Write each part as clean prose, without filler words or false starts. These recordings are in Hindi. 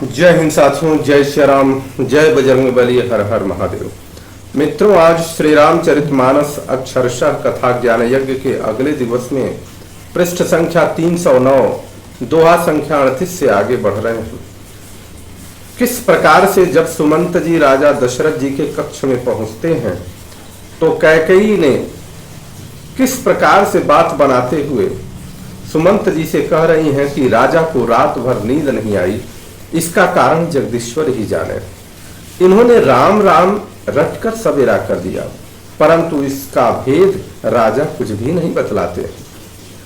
जय हिंद साथियों, जय श्री राम, जय बजरंगबली, हर हर महादेव। मित्रों, आज श्री रामचरितमानस अक्षरशः कथा ज्ञान यज्ञ के अगले दिवस में पृष्ठ संख्या 309 दोहा संख्या 38 से आगे बढ़ रहे हैं। किस प्रकार से जब सुमंत जी राजा दशरथ जी के कक्ष में पहुंचते हैं तो कैकेयी ने किस प्रकार से बात बनाते हुए सुमंत जी से कह रही हैं कि राजा को रात भर नींद नहीं आई, इसका कारण जगदीश्वर ही जाने। इन्होंने राम राम रटकर सवेरा कर दिया, परंतु इसका भेद राजा कुछ भी नहीं बतलाते।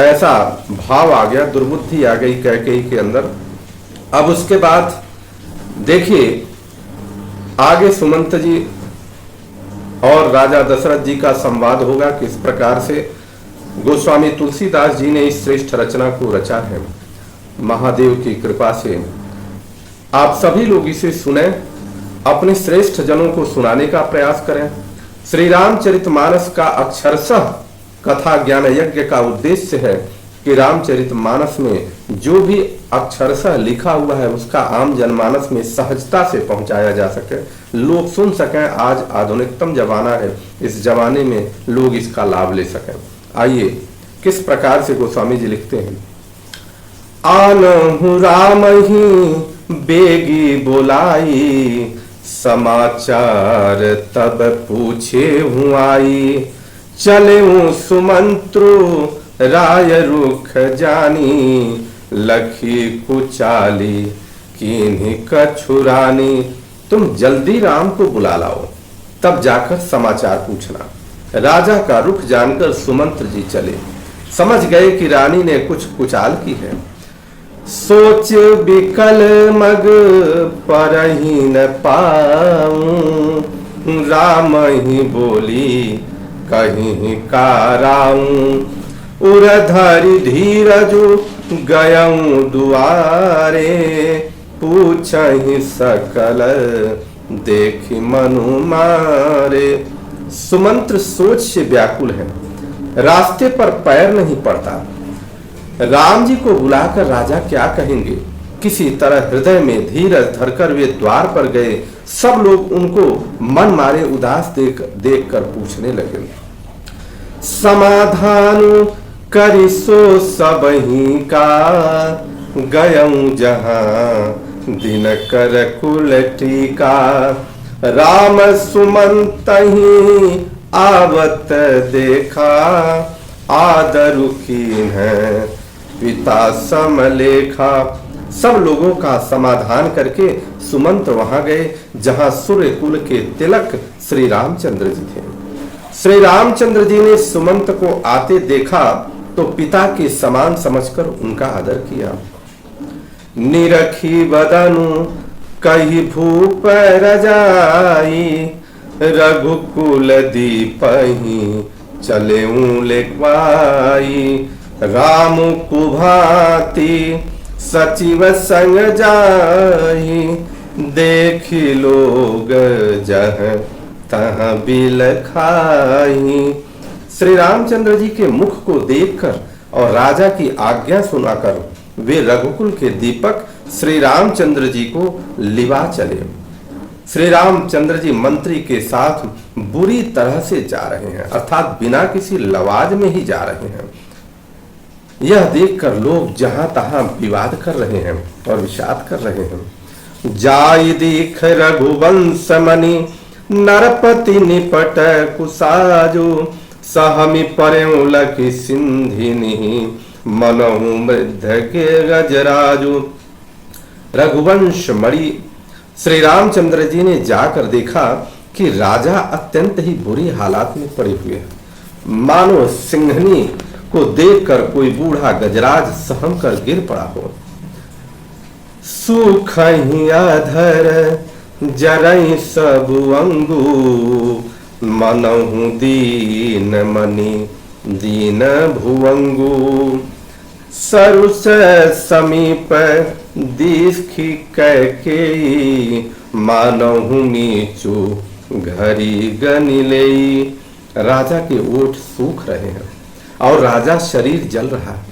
ऐसा भाव आ गया, दुर्बुद्धि आ गई कैकेयी के अंदर। अब उसके बाद देखिए आगे सुमंत जी और राजा दशरथ जी का संवाद होगा। किस प्रकार से गोस्वामी तुलसीदास जी ने इस श्रेष्ठ रचना को रचा है। महादेव की कृपा से आप सभी लोग इसे सुने, अपने श्रेष्ठ जनों को सुनाने का प्रयास करें। श्री रामचरितमानस का अक्षरशः कथा ज्ञान यज्ञ का उद्देश्य है कि रामचरितमानस में जो भी अक्षरशः लिखा हुआ है उसका आम जनमानस में सहजता से पहुंचाया जा सके, लोग सुन सकें। आज आधुनिकतम जमाना है, इस जमाने में लोग इसका लाभ ले सकें। आइए किस प्रकार से गोस्वामी जी लिखते हैं। आनहु राम ही बेगी बोलाई, समाचार तब पूछे हूँ आई। चले सुमंत्रु राय रुख जानी, लखी कुचाली किन्हीं कछुरानी। तुम जल्दी राम को बुला लाओ, तब जाकर समाचार पूछना। राजा का रुख जानकर सुमंत्र जी चले, समझ गए कि रानी ने कुछ कुचाल की है। सोच बिकल मग परही न पाऊं, राम ही बोली कहीं काराऊं। उरधरि धीरजु गयऊं दुआरे, पूछहि सकल देखी मनु मारे। सुमंत्र सोच से व्याकुल है, रास्ते पर पैर नहीं पड़ता। राम जी को बुलाकर राजा क्या कहेंगे। किसी तरह हृदय में धीरज धरकर वे द्वार पर गए। सब लोग उनको मन मारे उदास देख कर पूछने लगे। समाधान करी सो सबही का, गयऊं जहां दिन कर कुल टीका। राम सुमंत ही आवत देखा, आदरु कीन है पिता समलेखा। सब लोगों का समाधान करके सुमंत वहां गए जहां सूर्य कुल के तिलक श्री रामचंद्र जी थे। श्री रामचंद्र जी ने सुमंत को आते देखा तो पिता के समान समझकर उनका आदर किया। निरखी बदनु कही भूप रजाई, रघुकुल दीपहि चले लेखवाई। राम कुभाती सचिव संग जाई, देखी लोग जह तह बिल खाई। श्री रामचंद्र जी के मुख को देखकर और राजा की आज्ञा सुनाकर वे रघुकुल के दीपक श्री रामचंद्र जी को लिवा चले। श्री रामचंद्र जी मंत्री के साथ बुरी तरह से जा रहे हैं, अर्थात बिना किसी लवाज में ही जा रहे हैं। यह देखकर लोग जहां तहां विवाद कर रहे हैं और विषाद कर रहे हैं। जाय दीख रघुवंश मणि, नरपति निपट कुसाजो। सहमि पर्यु लखि सिंधिनी, मनहु मृध के गजराजो। रघुवंश मणि श्री रामचंद्र जी ने जाकर देखा कि राजा अत्यंत ही बुरी हालात में पड़े हुए हैं। मानो सिंहनी को देखकर कोई बूढ़ा गजराज सहम कर गिर पड़ा हो। सुख ही अधर जरई सब अंगू, मनहु दीन मणि दीन भुवंगू। सरुस समीप दीखी कैकेयी, मानहु नीचू घरी गनिलेई। राजा के ओठ सूख रहे हैं और राजा शरीर जल रहा है,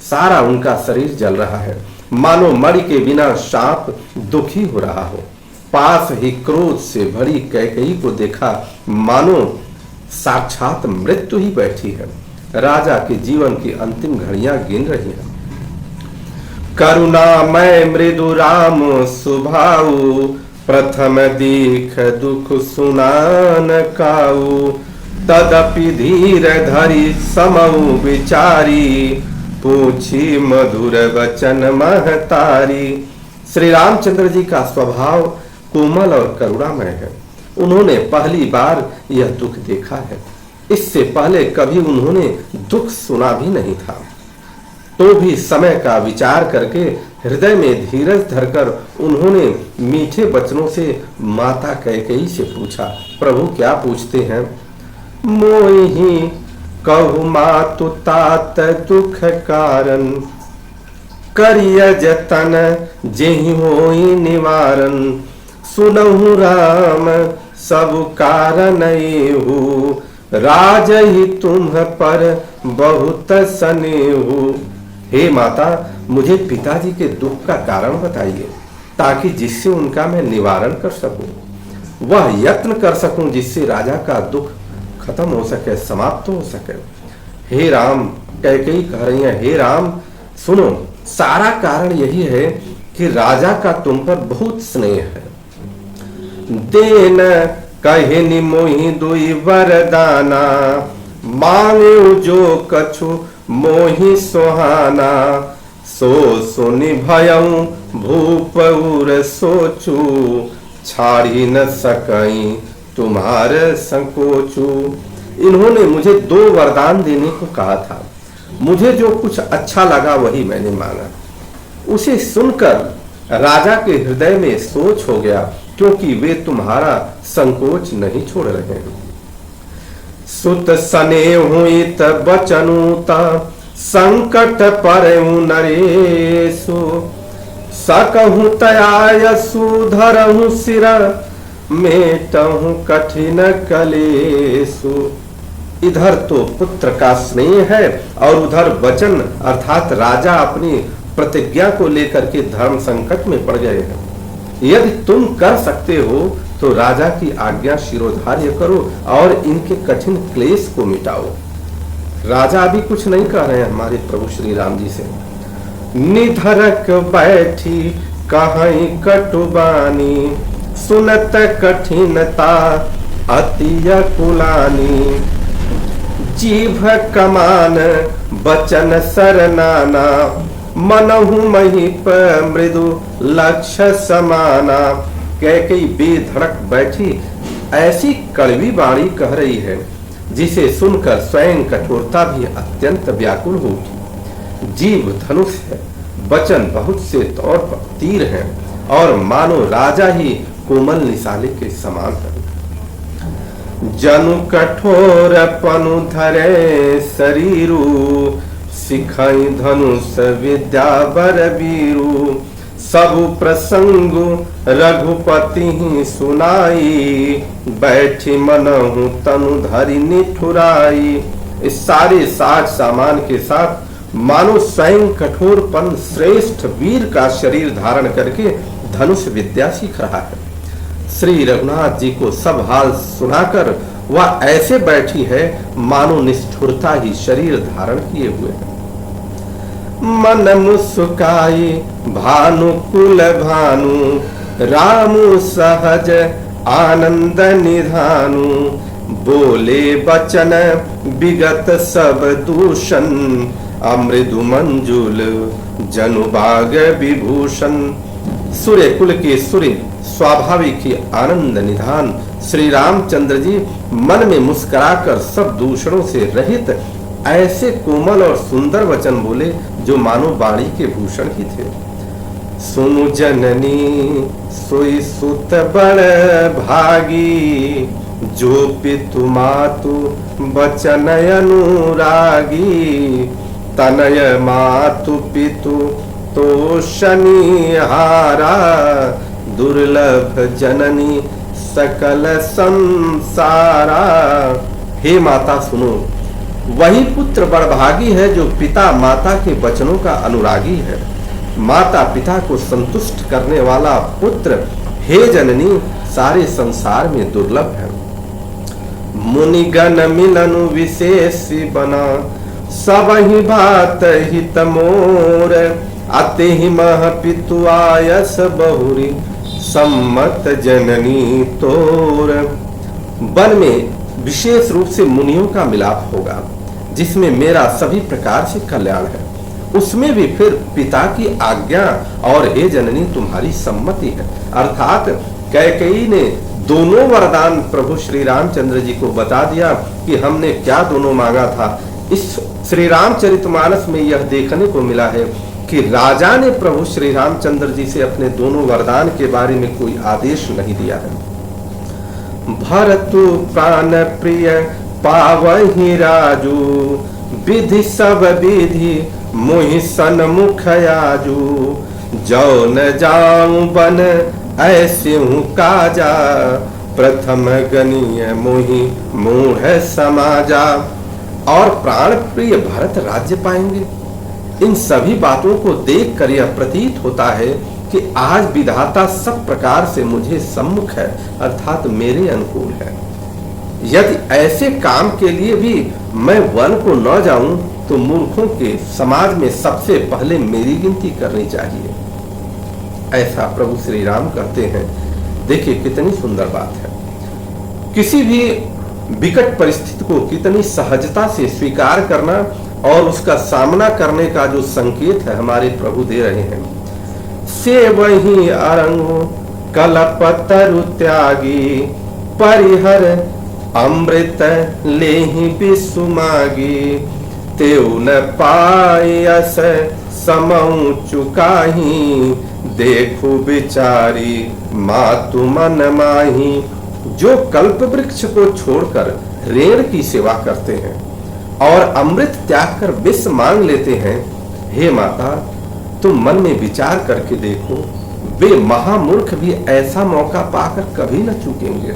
सारा उनका शरीर जल रहा है मानो मणि के बिना सांप दुखी हो रहा हो। पास ही क्रोध से भरी कैकेयी को देखा, मानो साक्षात मृत्यु ही बैठी है। राजा के जीवन की अंतिम घड़ियां गिन रही हैं। करुणामय मृदु राम सुभाऊ, प्रथम दीख दुख सुनान काऊ। तदपि धीर धरि समऊ विचारी, पूछी मधुर वचन महतारी। श्री रामचंद्र जी का स्वभाव कोमल और करुणामय है। उन्होंने पहली बार यह दुख देखा है। इससे पहले कभी उन्होंने दुख सुना भी नहीं था। तो भी समय का विचार करके हृदय में धीरज धरकर उन्होंने मीठे वचनों से माता कैकेयी से पूछा। प्रभु क्या पूछते हैं? मोहि कहु मातु तात दुख कारण, करिय जतन जेहि होई निवारण। सुनहु राम सब कारण एहु, राजहि तुम पर बहुत स्नेहु। हे माता, मुझे पिताजी के दुख का कारण बताइए, ताकि जिससे उनका मैं निवारण कर सकूं, वह यत्न कर सकूं जिससे राजा का दुख खत्म हो सके, समाप्त हो सके। हे राम, कैकेयी कह रही है, हे राम सुनो, सारा कारण यही है कि राजा का तुम पर बहुत स्नेह है। देन कहे मोहि दुई वरदाना, मांगे जो कछु मोहि सुहाना। सो सुनि भयऊ भूप उर सोचू, छाड़ी न सकई तुम्हारे संकोचू। इन्होंने मुझे 2 वरदान देने को कहा था। मुझे जो कुछ अच्छा लगा वही मैंने मांगा। उसे सुनकर राजा के हृदय में सोच हो गया, क्योंकि वे तुम्हारा संकोच नहीं छोड़ रहे हैं। सुत स्नेह हुई तब बचनुता, संकट परहु नरेशु। सकहु तयायसु धरहु सिर, मेटहु कठिन कलेशु। इधर तो पुत्र का स्नेह है और उधर वचन अर्थात राजा अपनी प्रतिज्ञा को लेकर के धर्म संकट में पड़ गए हैं। यदि तुम कर सकते हो तो राजा की आज्ञा शिरोधार्य करो और इनके कठिन क्लेश को मिटाओ। राजा अभी कुछ नहीं कह रहे हैं हमारे प्रभु श्री राम जी से। निधरक बैठी कहीं कटुबानी, सुनत कठिनता अति कुलानी। जीभ कमान बचन सरनाना, मनहु महीप मृदु लक्ष्य समाना। कैकेयी बेधड़क बैठी ऐसी कड़वी वाणी कह रही है जिसे सुनकर स्वयं कठोरता भी अत्यंत व्याकुल हो उठी। जीव धनुष है, वचन बहुत से तौर पर तीर हैं और मानो राजा ही कोमल निशाले के समान है। जनु कठोर पनु धरे शरीरु, सिखाई धनुष विद्या बर वीरु। सब प्रसंग रघुपति ही सुनाई, बैठी मनहु तनु धरि निठुराई। इस सारे साज सामान के साथ मानो स्वयं कठोरपन श्रेष्ठ वीर का शरीर धारण करके धनुष विद्या सीख रहा है। श्री रघुनाथ जी को सब हाल सुनाकर वह ऐसे बैठी है मानो निष्ठुरता ही शरीर धारण किए हुए है। मन मुस्काई भानुकुल भानु, रामु सहज आनंद निधानु। बोले बचन विगत सब दूषण, अमृदु मंजुल जनुबाग विभूषण। सूर्य कुल के सूर्य स्वाभाविक ही आनंद निधान श्री रामचंद्र जी मन में मुस्कुराकर सब दूषणों से रहित ऐसे कोमल और सुंदर वचन बोले जो मानो वाणी के भूषण ही थे। सुनु जननी सोई सुत बड़ भागी, जो पितु मातु बचन अनुरागी। तनय मातु पितु तो शनिहारा, दुर्लभ जननी सकल संसारा। हे माता सुनो, वही पुत्र बड़भागी है जो पिता माता के वचनों का अनुरागी है। माता पिता को संतुष्ट करने वाला पुत्र हे जननी सारे संसार में दुर्लभ है। मुनिगण मिलन विशेष बना सब ही बात हित मोर अति ही मह पितु आयस बहुरी सम्मत जननी तोर। वन में विशेष रूप से मुनियों का मिलाप होगा जिसमें मेरा सभी प्रकार से कल्याण है, उसमें भी फिर पिता की आज्ञा और हे जननी तुम्हारी सम्मति है। अर्थात कैकेयी ने दोनों वरदान प्रभु श्री रामचंद्र जी को बता दिया कि हमने क्या दोनों मांगा था। इस श्री रामचरितमानस में यह देखने को मिला है कि राजा ने प्रभु श्री रामचंद्र जी से अपने दोनों वरदान के बारे में कोई आदेश नहीं दिया है। भरतु प्राण प्रिय पावहि राजू विधि सब विधि मोहि सन्मुख आजू जो न जाऊं बन ऐसे हूँ काजा प्रथम गणीय मोहि मूढ़ समाजा। और प्राण प्रिय भरत राज्य पाएंगे। इन सभी बातों को देखकर यह प्रतीत होता है कि आज विधाता सब प्रकार से मुझे सम्मुख है अर्थात मेरे अनुकूल है। यदि ऐसे काम के लिए भी मैं वन को न जाऊं तो मूर्खों के समाज में सबसे पहले मेरी गिनती करनी चाहिए, ऐसा प्रभु श्री राम कहते हैं। देखिए कितनी सुंदर बात है। किसी भी विकट परिस्थिति को कितनी सहजता से स्वीकार करना और उसका सामना करने का जो संकेत है हमारे प्रभु दे रहे हैं। से वही अरंगो कलपतरु त्यागी परिहर अमृत लेहि बिसुमागी तेउ न पायस समऊ चुकाही देखो बिचारी मातु मन माही। जो कल्प वृक्ष को छोड़कर रेण की सेवा करते हैं और अमृत त्याग कर विष मांग लेते हैं, हे माता तुम मन में विचार करके देखो, वे महामूर्ख भी ऐसा मौका पाकर कभी न चूकेंगे।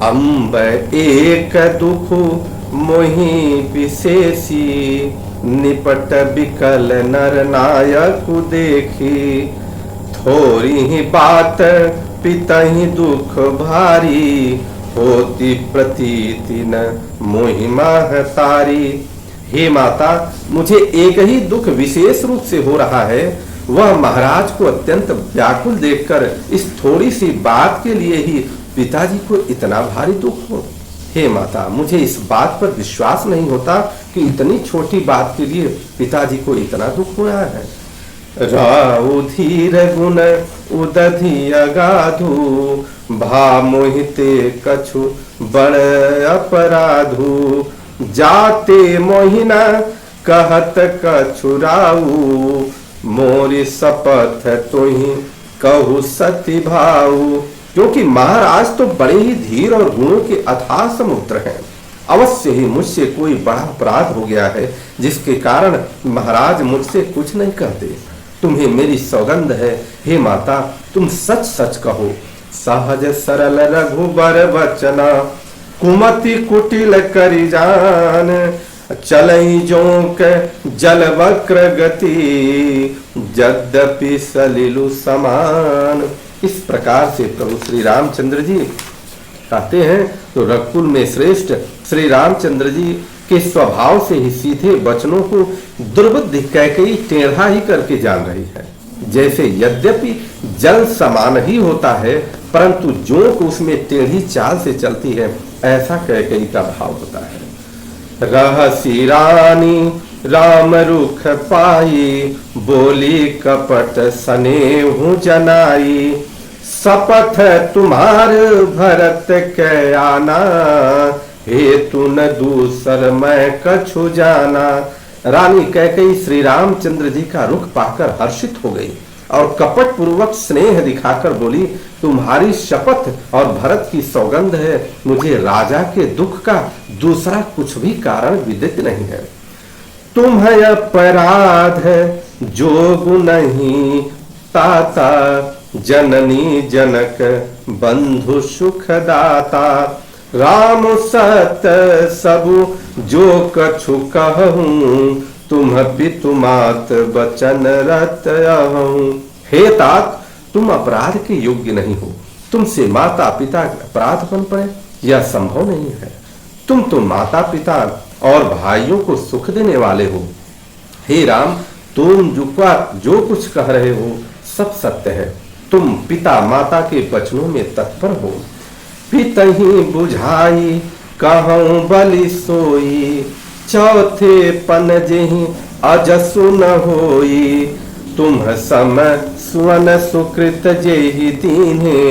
अम्ब एक दुख मोहि विशेषी निपट बिकल नर नायक देखी थोड़ी ही बात पितहि दुख भारी होती प्रतीति न मोहिमा तारी। हे माता मुझे एक ही दुख विशेष रूप से हो रहा है, वह महाराज को अत्यंत व्याकुल देखकर इस थोड़ी सी बात के लिए ही पिताजी को इतना भारी दुख हो। हे माता मुझे इस बात पर विश्वास नहीं होता कि इतनी छोटी बात के लिए पिताजी को इतना दुख हो रहा है। राउ धीर गुण उदधि अगाधु भा मोहिते कछु बड़ अपराधु जाते मोहिना कहत कछु राउ मोरी शपथ तुहि कहु सती भाऊ। क्योंकि महाराज तो बड़े ही धीर और गुणों के अथाह समुद्र हैं, अवश्य ही मुझसे कोई बड़ा अपराध हो गया है जिसके कारण महाराज मुझसे कुछ नहीं कहते। तुम्हें मेरी सौगंध है, हे माता तुम सच सच कहो। सहज सरल रघुबर वचना कुमति कुटिल करि जान चलई जोंक जल वक्र गति यद्यपि सलिलु समान। इस प्रकार से प्रभु श्री रामचंद्र जी कहते हैं। तो रघुकुल में श्रेष्ठ श्री रामचंद्र जी के स्वभाव से ही सीधे वचनों को दुर्बुद्धि कैकेयी टेढ़ा ही करके जान रही है। जैसे यद्यपि जल समान ही होता है परंतु जोंक उसमें टेढ़ी चाल से चलती है, ऐसा कैकेयी का भाव होता है। रहसी रानी राम रुख पाई बोली कपट स्नेहु जनाई शपथ तुम्हार भरत के आना हेतु न दूसर मैं कछु जाना। रानी कैकेयी श्री रामचंद्र जी का रुख पाकर हर्षित हो गई और कपट पूर्वक स्नेह दिखाकर बोली, तुम्हारी शपथ और भरत की सौगंध है, मुझे राजा के दुख का दूसरा कुछ भी कारण विदित नहीं है। तुम्हें अपराध जोग नहीं ताता जननी जनक बंधु सुख दाता राम सत सबु जो कछु कहूँ तुम पितु मात बचन रत अहूँ। हे तात, तुम अपराध के योग्य नहीं हो, तुमसे माता पिता अपराध बन पड़े, यह संभव नहीं है। तुम तो माता पिता और भाइयों को सुख देने वाले हो। हे राम, तुम जो कुछ कह रहे हो सब सत्य है। तुम पिता माता के वचनों में तत्पर हो। पितहि बुझाई कहूँ बलि सोई, चौथे पन जेहि अजसु न होई। तुम सम सुवन सुकृत जेहि दीन्हे,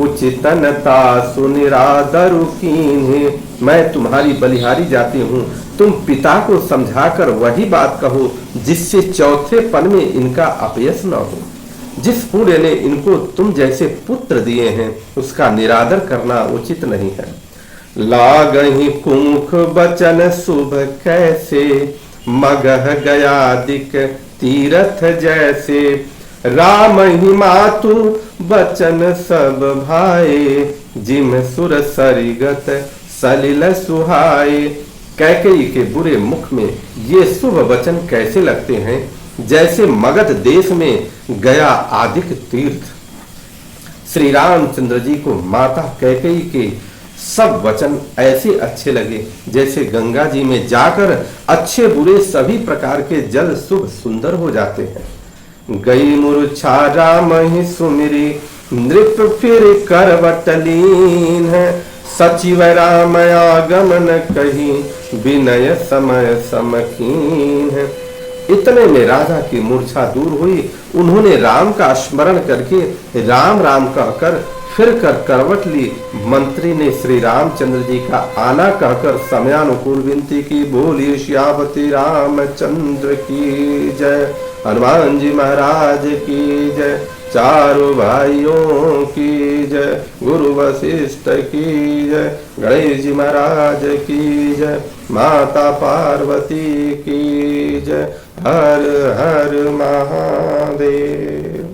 उचितनता सुनिरादरु कीन्हे। मैं तुम्हारी बलिहारी जाती हूँ, तुम पिता को समझाकर वही बात कहो जिससे चौथे पन में इनका अपयश न हो। जिस पुण्य ने इनको तुम जैसे पुत्र दिए हैं उसका निरादर करना उचित नहीं है। लागहि कुमुख बचन शुभ कैसे, मगह गयादिक तीरथ जैसे। राम ही मातु बचन सब भाए, जिम सुर सरिगत सलिल सुहाए। कैकेयी के बुरे मुख में ये शुभ वचन कैसे लगते हैं, जैसे मगध देश में गया आदिक तीर्थ। श्री रामचंद्र जी को माता कैकेयी के सब वचन ऐसे अच्छे लगे जैसे गंगा जी में जाकर अच्छे बुरे सभी प्रकार के जल शुभ सुंदर हो जाते हैं। गई मूर्छा राम ही सुमिरी, नृप फिर करवटलीन है। सचिव राम आगमन कही, विनय समय समकीन है। इतने में राजा की मूर्छा दूर हुई। उन्होंने राम का स्मरण करके राम राम कहकर फिर कर करवट ली। मंत्री ने श्री रामचंद्र जी का आना कहकर समयानुकूल विनती की। बोली श्यावती रामचंद्र की जय, हनुमान जी महाराज की जय, चारों भाइयों की जय, गुरु वशिष्ठ की जय, गणेश जी महाराज की जय, माता पार्वती की जय। हर हर महादेव।